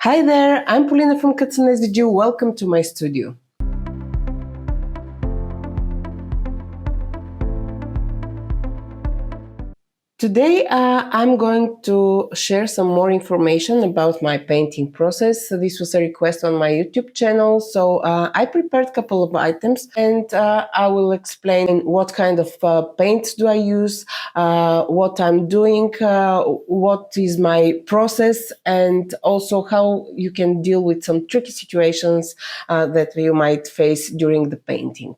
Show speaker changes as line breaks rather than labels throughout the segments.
Hi there, I'm Paulina from Katsanez. Welcome to my studio. Today I'm going to share some more information about my painting process. This was a request on my YouTube channel, so I prepared a couple of items and I will explain what kind of paints do I use, what I'm doing, what is my process, and also how you can deal with some tricky situations that you might face during the painting.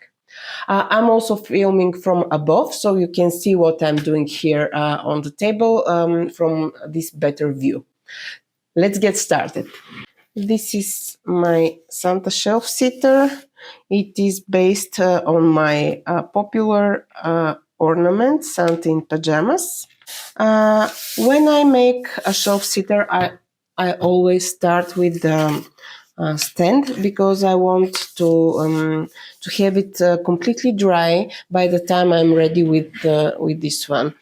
I'm also filming from above, so you can see what I'm doing here on the table from this better view. Let's get started. This is my Santa shelf sitter. It is based on my popular ornament, Santa in Pajamas. When I make a shelf sitter, I always start with the stand because I want to have it completely dry by the time I'm ready with this one.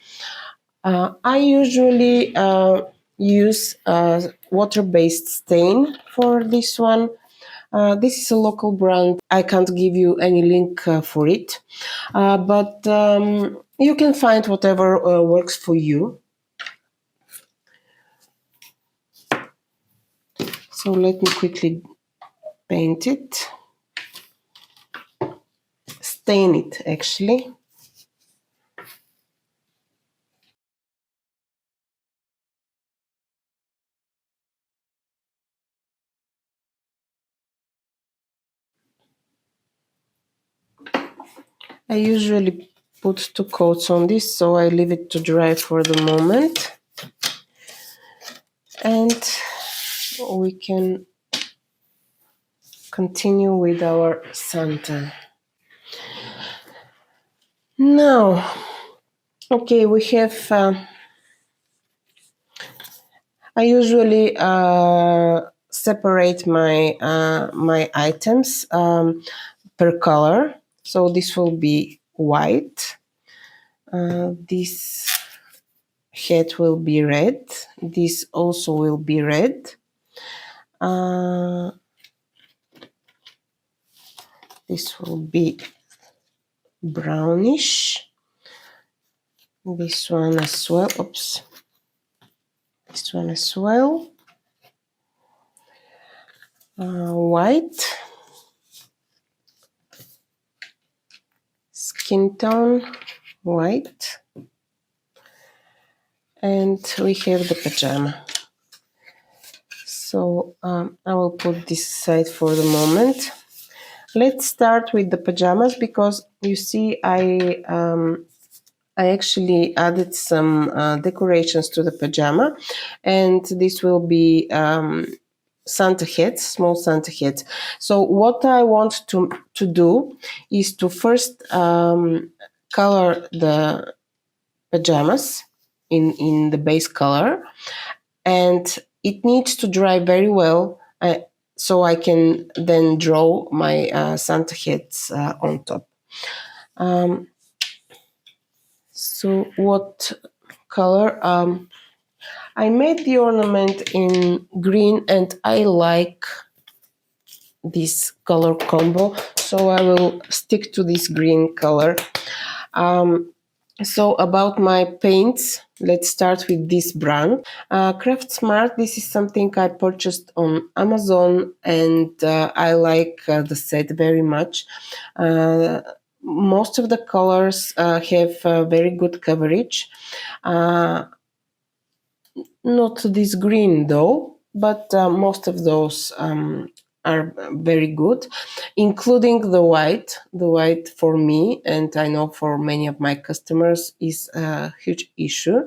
I usually use water-based stain for this one. This is a local brand. I can't give you any link for it, but you can find whatever works for you. So let me quickly paint it, stain it actually. I usually put 2 coats on this, so I leave it to dry for the moment. And we can continue with our Santa. Now, okay, we have, I usually separate my items per color. So this will be white. This head will be red. This also will be red. This will be brownish. This one as well. Oops. This one as well. White. Skin tone. White. And we have the pajama. So I will put this aside for the moment. Let's start with the pajamas because you see I actually added some decorations to the pajama, and this will be Santa heads, small Santa heads. So what I want to do is to first color the pajamas in the base color, and it needs to dry very well so I can then draw my Santa heads on top. So what color? I made the ornament in green and I like this color combo, so I will stick to this green color. So about my paints, let's start with this brand. Craft Smart, this is something I purchased on Amazon and I like the set very much. Most of the colors have very good coverage. Not this green though, but most of those are very good, including the white. The white for me, and I know for many of my customers, is a huge issue.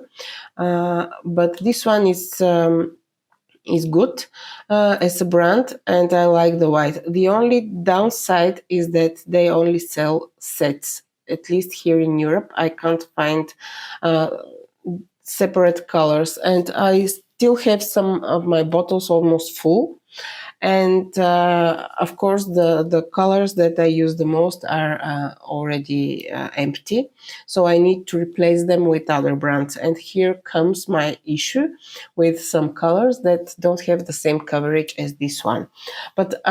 But this one is good as a brand, and I like the white. The only downside is that they only sell sets. At least here in Europe, I can't find separate colors, and I still have some of my bottles almost full, And of course, the colors that I use the most are already empty, so I need to replace them with other brands. And here comes my issue with some colors that don't have the same coverage as this one. But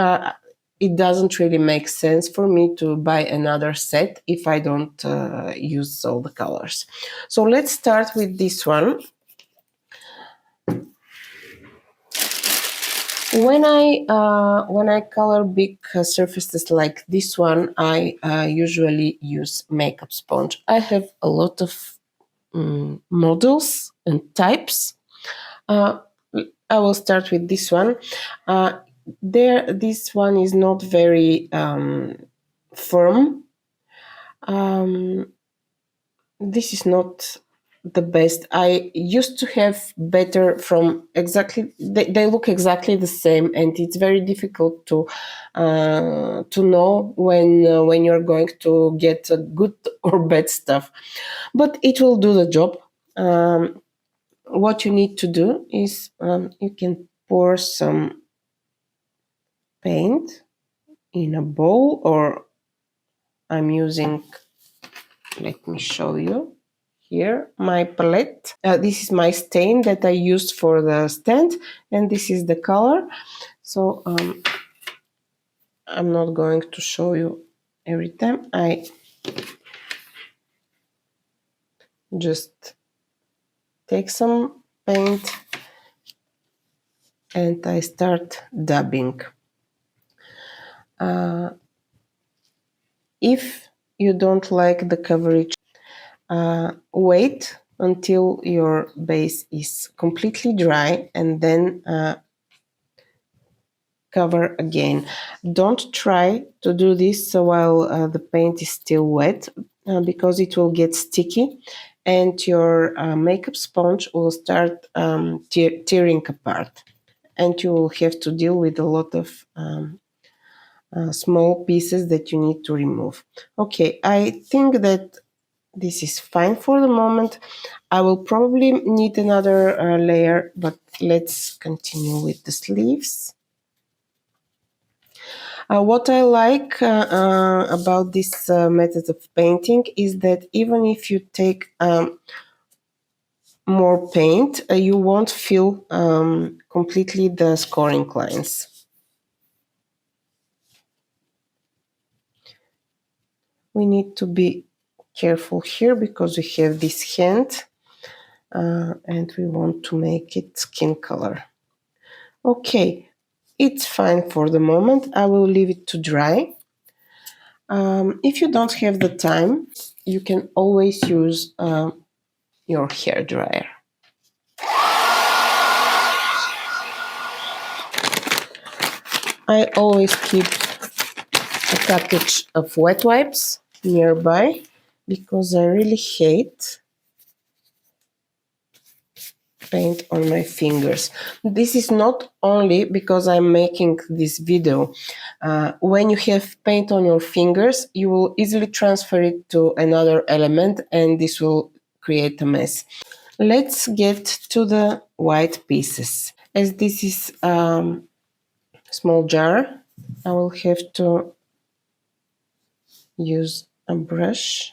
it doesn't really make sense for me to buy another set if I don't use all the colors. So let's start with this one. When I color big surfaces like this one, I usually use makeup sponge. I have a lot of models and types. Uh, I will start with this one. This one is not very firm. This is not the best. I used to have better from exactly. They look exactly the same, and it's very difficult to know when you're going to get good or bad stuff. But it will do the job. What you need to do is you can pour some paint in a bowl, or I'm using. Let me show you. Here, my palette. This is my stain that I used for the stand, and this is the color. So I'm not going to show you every time. I just take some paint and I start dabbing. If you don't like the coverage, wait until your base is completely dry and then cover again. Don't try to do this while the paint is still wet because it will get sticky and your makeup sponge will start tearing apart, and you will have to deal with a lot of small pieces that you need to remove. Okay, I think that this is fine for the moment. I will probably need another layer, but let's continue with the sleeves. What I like about this method of painting is that even if you take more paint, you won't feel completely the scoring lines. We need to be careful here because we have this hand and we want to make it skin color. Okay, it's fine for the moment. I will leave it to dry. If you don't have the time, you can always use your hair dryer. I always keep a package of wet wipes nearby because I really hate paint on my fingers. This is not only because I'm making this video. When you have paint on your fingers, you will easily transfer it to another element and this will create a mess. Let's get to the white pieces. As this is a small jar, I will have to use a brush.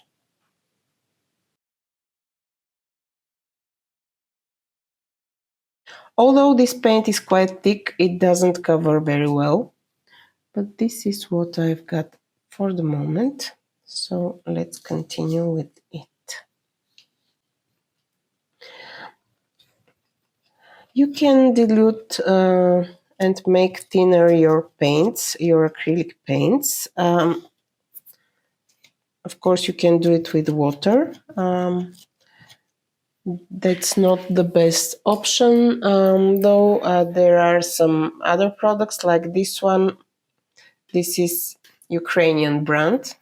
Although this paint is quite thick, it doesn't cover very well. But this is what I've got for the moment. So let's continue with it. You can dilute and make thinner your paints, your acrylic paints. Of course, you can do it with water. That's not the best option, though there are some other products like this one. This is Ukrainian brand.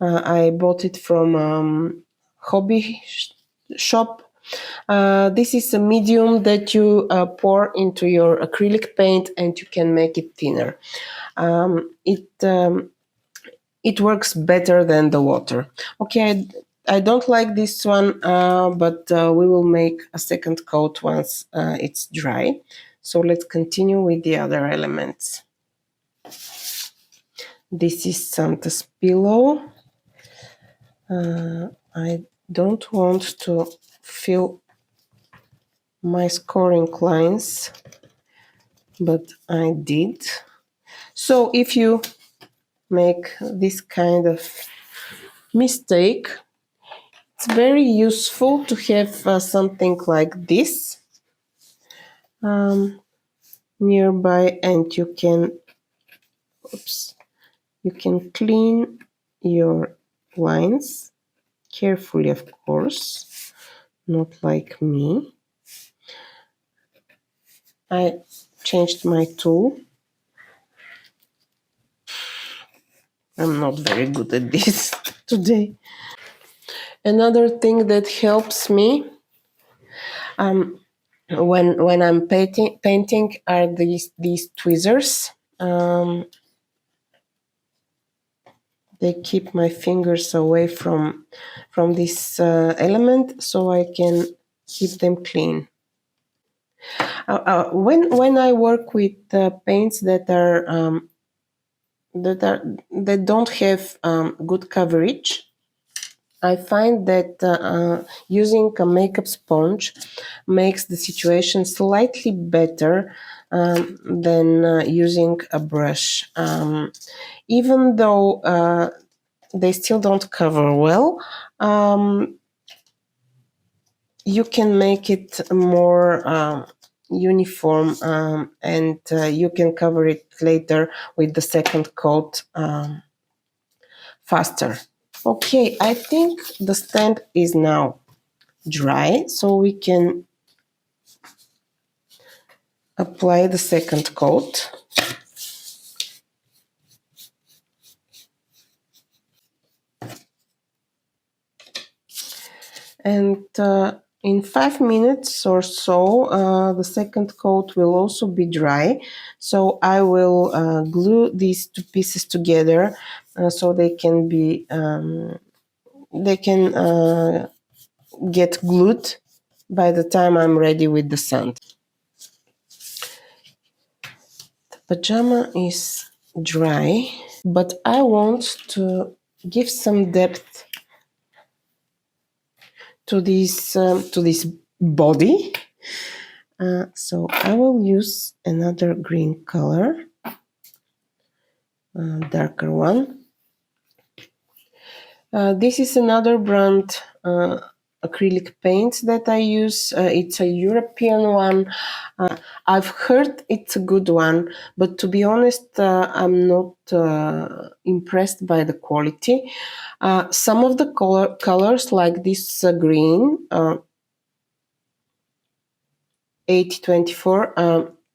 I bought it from hobby shop. This is a medium that you pour into your acrylic paint and you can make it thinner. It works better than the water. Okay, I don't like this one, but we will make a second coat once it's dry. So let's continue with the other elements. This is Santa's pillow. I don't want to fill my scoring lines, but I did. So if you make this kind of mistake, it's very useful to have something like this nearby, and you can clean your lines carefully, of course, not like me. I changed my tool. I'm not very good at this today. Another thing that helps me when I'm painting are these tweezers. They keep my fingers away from this element, so I can keep them clean. When I work with paints that don't have good coverage, I find that using a makeup sponge makes the situation slightly better than using a brush. Even though they still don't cover well, you can make it more uniform, and you can cover it later with the second coat faster. Okay, I think the stand is now dry, so we can apply the second coat. And in 5 minutes or so, the second coat will also be dry. So I will glue these two pieces together so they can get glued by the time I'm ready with the sand. The pajama is dry, but I want to give some depth to this body. So I will use another green color, darker one. This is another brand acrylic paint that I use. It's a European one. I've heard it's a good one, but to be honest, I'm not impressed by the quality. Some of the colors, like this green, 8024,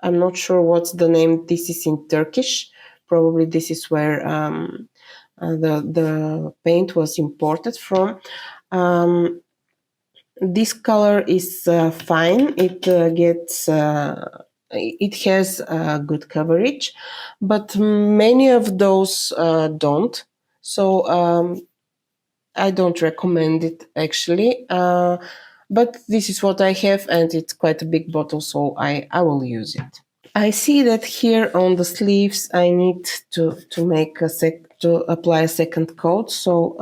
I'm not sure what's the name. This is in Turkish. Probably this is where the paint was imported from. This color is fine. It has good coverage, but many of those don't. So I don't recommend it, actually. But this is what I have, and it's quite a big bottle, so I will use it. I see that here on the sleeves I need to make to apply a second coat. So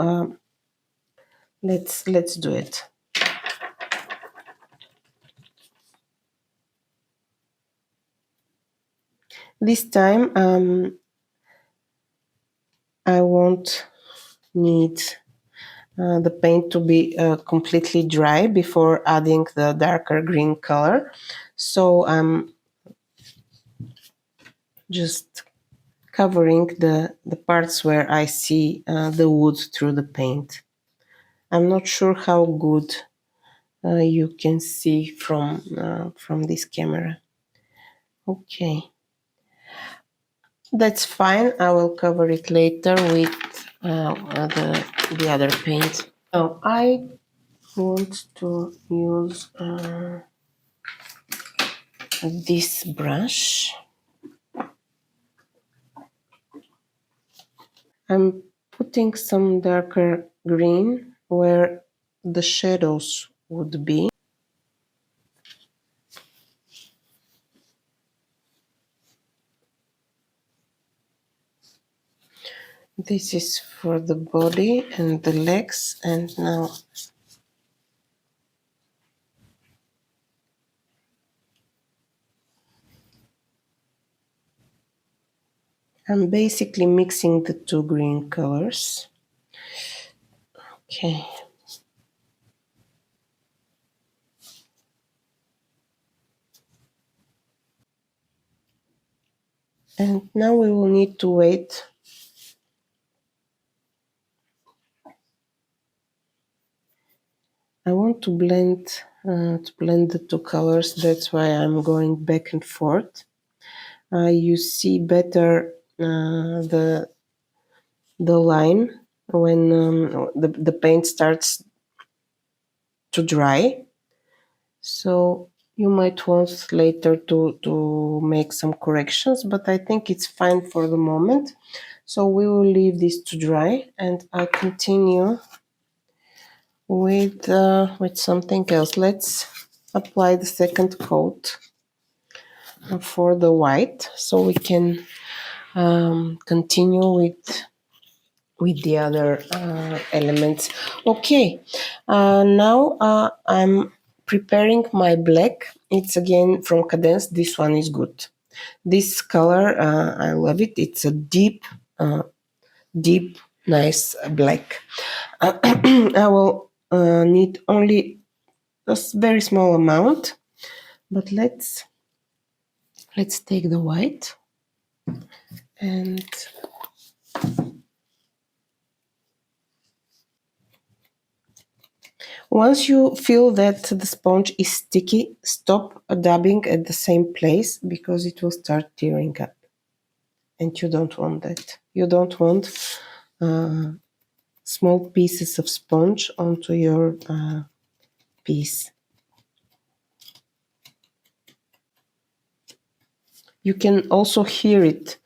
let's do it. This time I won't need the paint to be completely dry before adding the darker green color. So I'm just covering the parts where I see the wood through the paint. I'm not sure how good you can see from this camera. Okay, that's fine. I will cover it later with the other paint. Now I want to use this brush. I'm putting some darker green where the shadows would be. This is for the body and the legs, and now I'm basically mixing the two green colors. Okay. And now we will need to wait. I want to blend the two colors. That's why I'm going back and forth. You see better the line when the paint starts to dry. So you might want later to make some corrections, but I think it's fine for the moment. So we will leave this to dry, and I'll continue with something else. Let's apply the second coat for the white, so we can continue with the other elements. Okay, now I'm preparing my black. It's again from Cadence. This one is good. This color, I love it. It's a deep, nice black. I will need only a very small amount, but let's take the white and once you feel that the sponge is sticky, stop dabbing at the same place because it will start tearing up. And you don't want that. You don't want small pieces of sponge onto your piece. You can also hear it.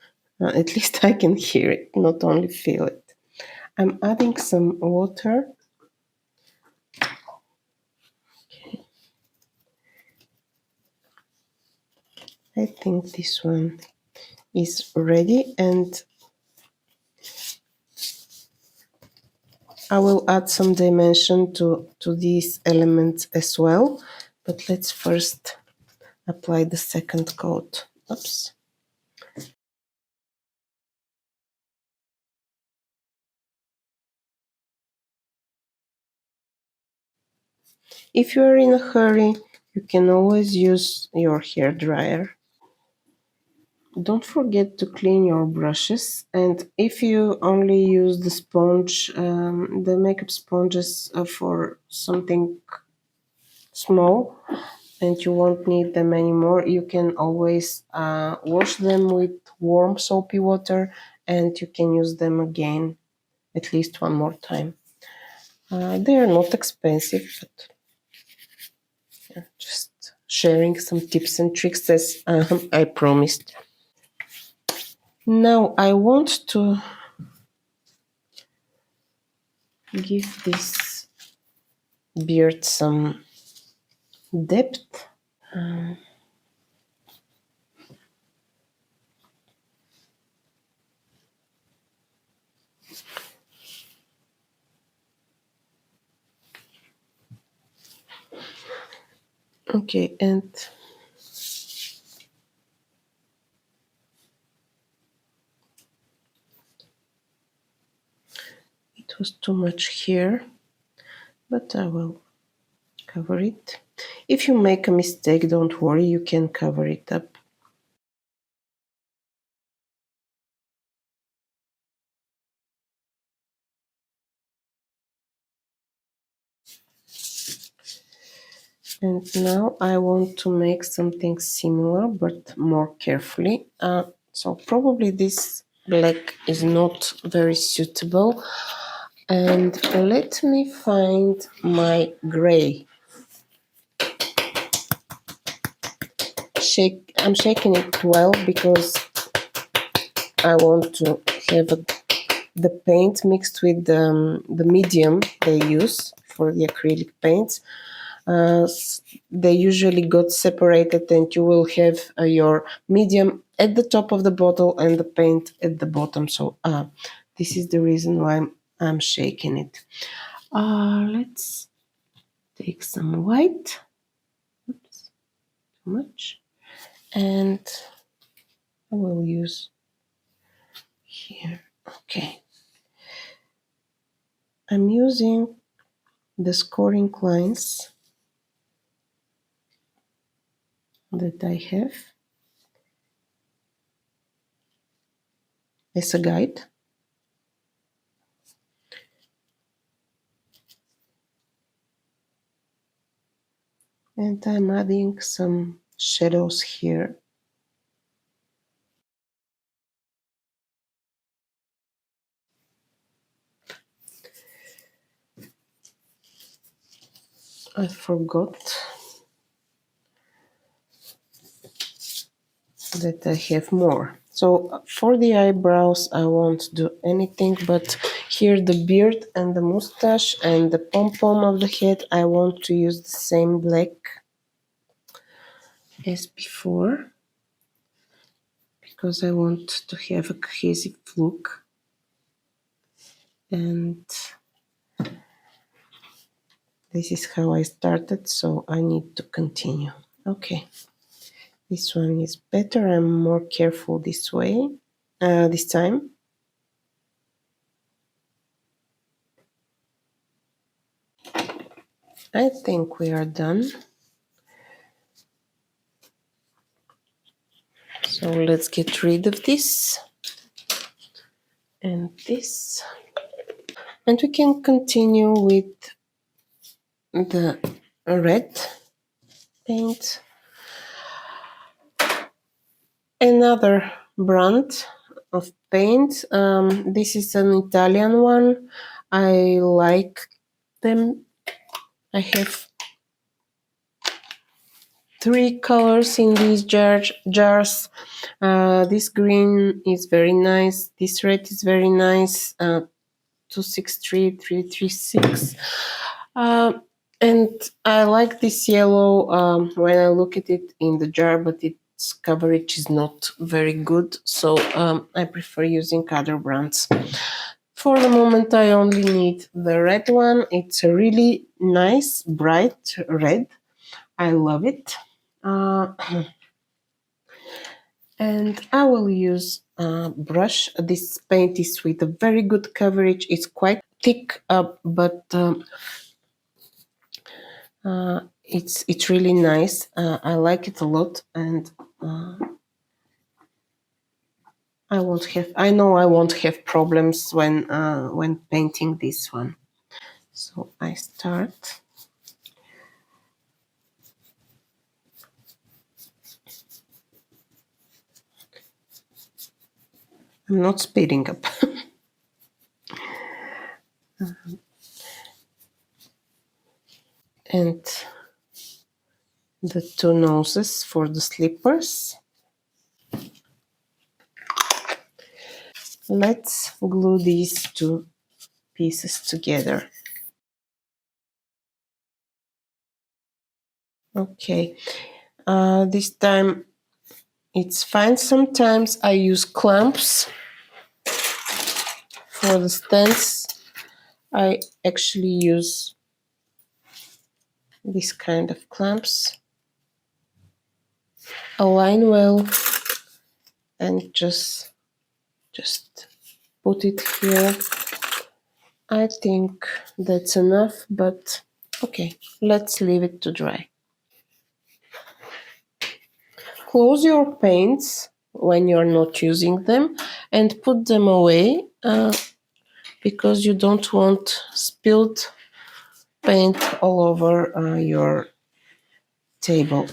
At least I can hear it, not only feel it. I'm adding some water. I think this one is ready, and I will add some dimension to these elements as well. But let's first apply the second coat. Oops. If you are in a hurry, you can always use your hair dryer. Don't forget to clean your brushes, and if you only use the sponge, the makeup sponges for something small and you won't need them anymore, you can always wash them with warm soapy water and you can use them again at least one more time. They are not expensive, but just sharing some tips and tricks as I promised. Now I want to give this beard some depth. Okay, and it was too much here, but I will cover it. If you make a mistake, don't worry, you can cover it up. And now I want to make something similar but more carefully. So probably this black is not very suitable. And let me find my gray. I'm shaking it well because I want to have the paint mixed with the medium they use for the acrylic paints. They usually got separated and you will have your medium at the top of the bottle and the paint at the bottom. So This is the reason why I'm shaking it. Let's take some white. Oops, too much. And I will use here. Okay. I'm using the scoring lines that I have as a guide. And I'm adding some shadows here. I forgot that I have more. So for the eyebrows, I won't do anything, but here the beard and the mustache and the pom-pom of the head, I want to use the same black as before, because I want to have a cohesive look. And this is how I started, so I need to continue. Okay, this one is better. I'm more careful this way, this time. I think we are done. So let's get rid of this and this. And we can continue with the red paint. Another brand of paint. This is an Italian one. I like them. I have 3 colors in these jars. This green is very nice. This red is very nice. 263, 336. And I like this yellow when I look at it in the jar, but its coverage is not very good. So I prefer using other brands. For the moment, I only need the red one. It's a really nice, bright red. I love it. And I will use a brush. This paint is with a very good coverage. It's quite thick, but it's really nice. I like it a lot, and I know I won't have problems when painting this one. So I start. I'm not speeding up. And the 2 noses for the slippers. Let's glue these 2 pieces together. Okay, this time it's fine. Sometimes I use clamps for the stands. I actually use this kind of clamps. Align well and just put it here. I think that's enough, but okay, let's leave it to dry. Close your paints when you're not using them and put them away because you don't want spilled paint all over your table.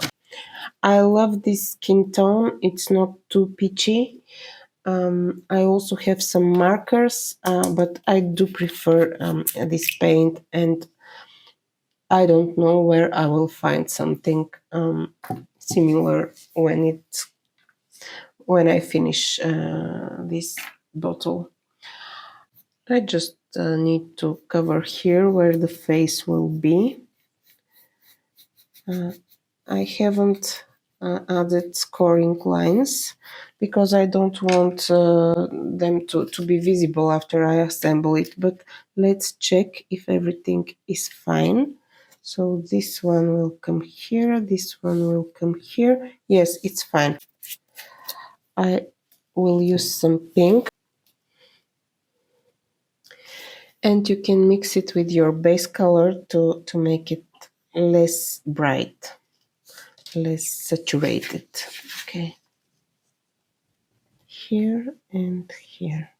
I love this skin tone. It's not too peachy. I also have some markers, but I do prefer this paint, and I don't know where I will find something similar when I finish this bottle. I just need to cover here where the face will be. I haven't added scoring lines because I don't want them to be visible after I assemble it. But let's check if everything is fine. So this one will come here, this one will come here. Yes, it's fine. I will use some pink. And you can mix it with your base color to make it less bright, less saturated. Okay. Here and here.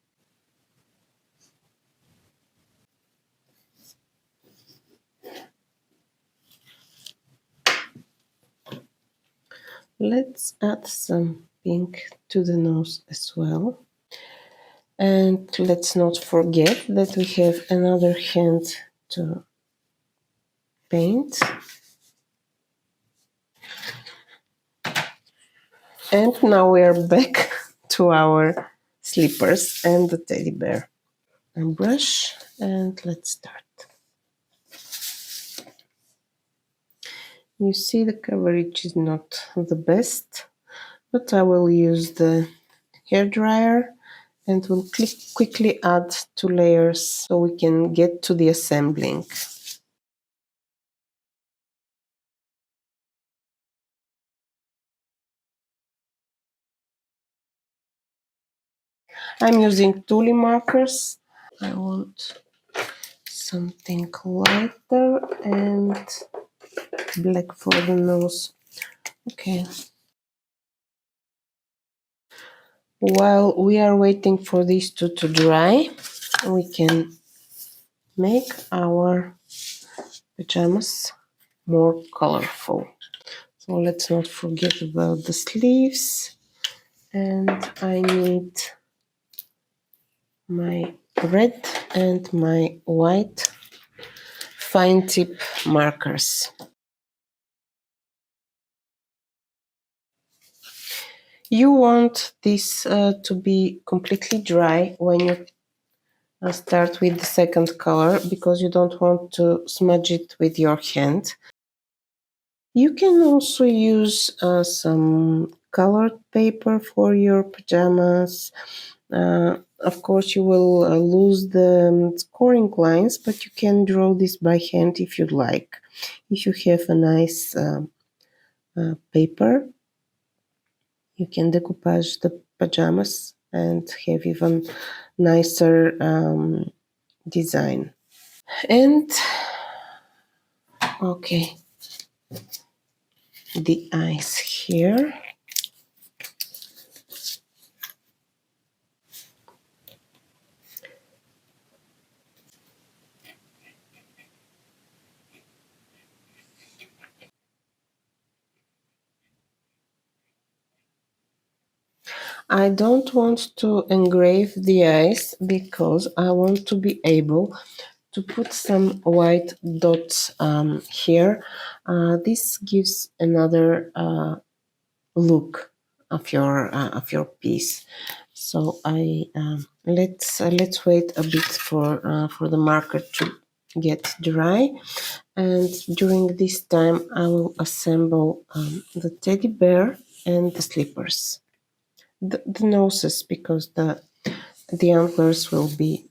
Let's add some pink to the nose as well. And let's not forget that we have another hand to paint. And now we are back to our slippers and the teddy bear. And brush, and let's start. You see the coverage is not the best, but I will use the hair dryer and will quickly add 2 layers so we can get to the assembling. I'm using Tule markers. I want something lighter and black for the nose. Okay. While we are waiting for these two to dry, we can make our pajamas more colorful. So let's not forget about the sleeves. And I need my red and my white fine tip markers. You want this to be completely dry when you start with the second color because you don't want to smudge it with your hand. You can also use some colored paper for your pajamas. Of course, you will lose the scoring lines, but you can draw this by hand if you'd like. If you have a nice paper, you can decoupage the pajamas and have even nicer design. And okay, the eyes here. I don't want to engrave the eyes because I want to be able to put some white dots here. This gives another look of your piece. So I let's wait a bit for the marker to get dry, and during this time I will assemble the teddy bear and the slippers, the noses, because the antlers will be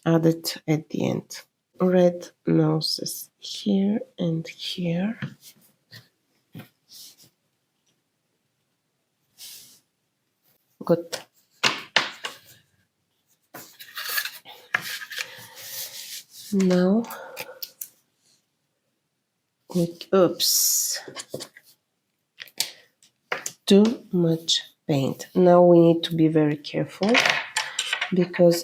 added at the end. Red noses here and here. Good. Now, oops, too much paint. Now we need to be very careful because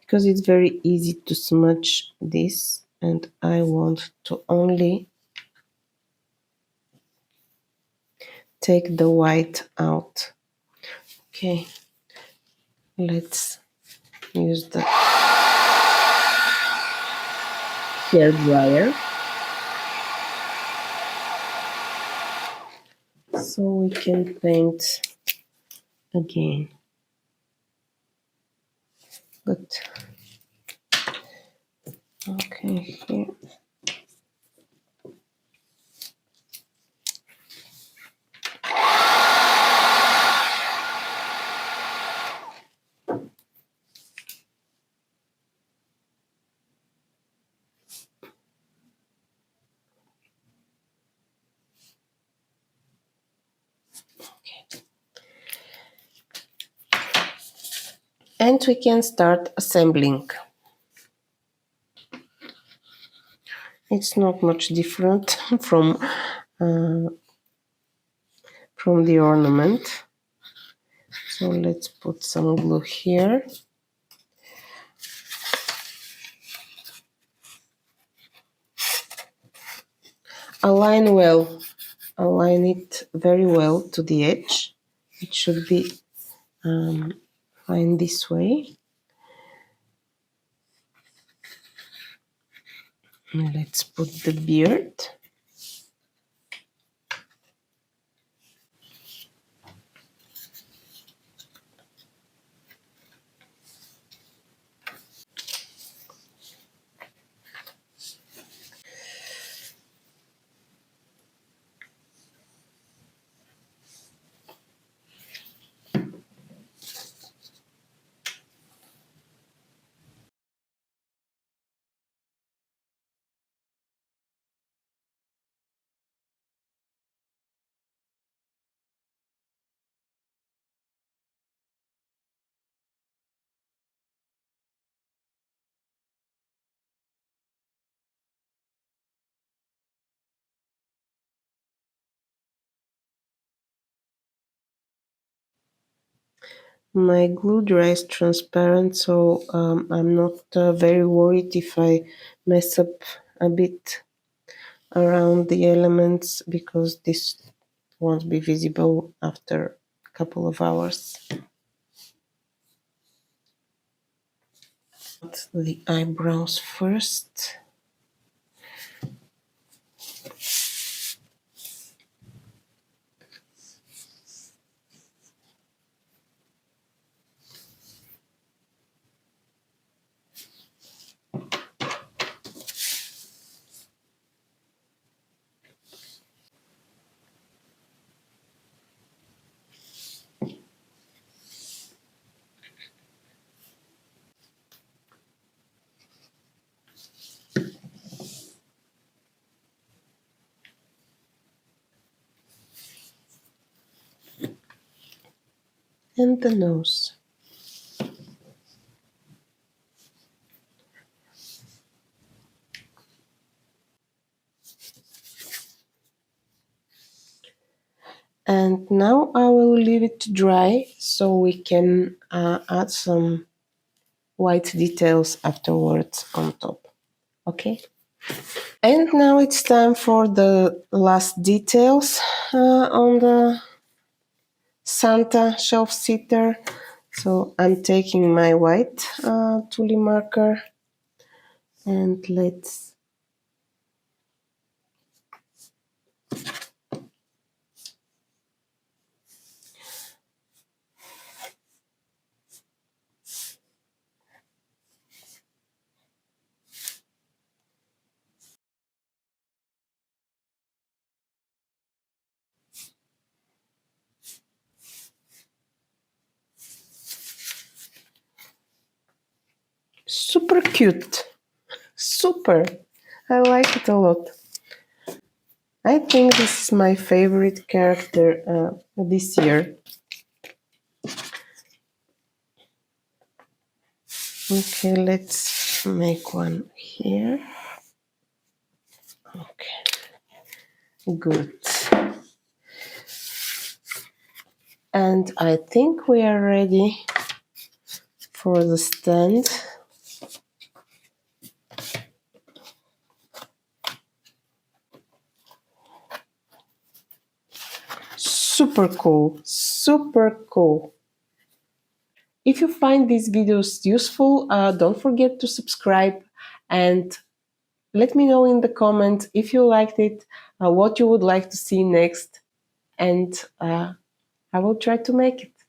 because it's very easy to smudge this, and I want to only take the white out. Okay, let's use the hair dryer so we can paint again. Good. Okay, here. And we can start assembling. It's not much different from the ornament. So let's put some glue here. Align well. Align it very well to the edge. It should be fine this way. And let's put the beard. My glue dries transparent, so I'm not very worried if I mess up a bit around the elements, because this won't be visible after a couple of hours. The eyebrows first. And the nose. And now I will leave it to dry so we can add some white details afterwards on top. Okay? And now it's time for the last details on the Santa shelf sitter. So I'm taking my white Tule marker and let's super cute. Super. I like it a lot. I think this is my favorite character this year. Okay, let's make one here. Okay, good. And I think we are ready for the stand. Super cool, super cool. If you find these videos useful, don't forget to subscribe and let me know in the comments if you liked it, what you would like to see next, and I will try to make it.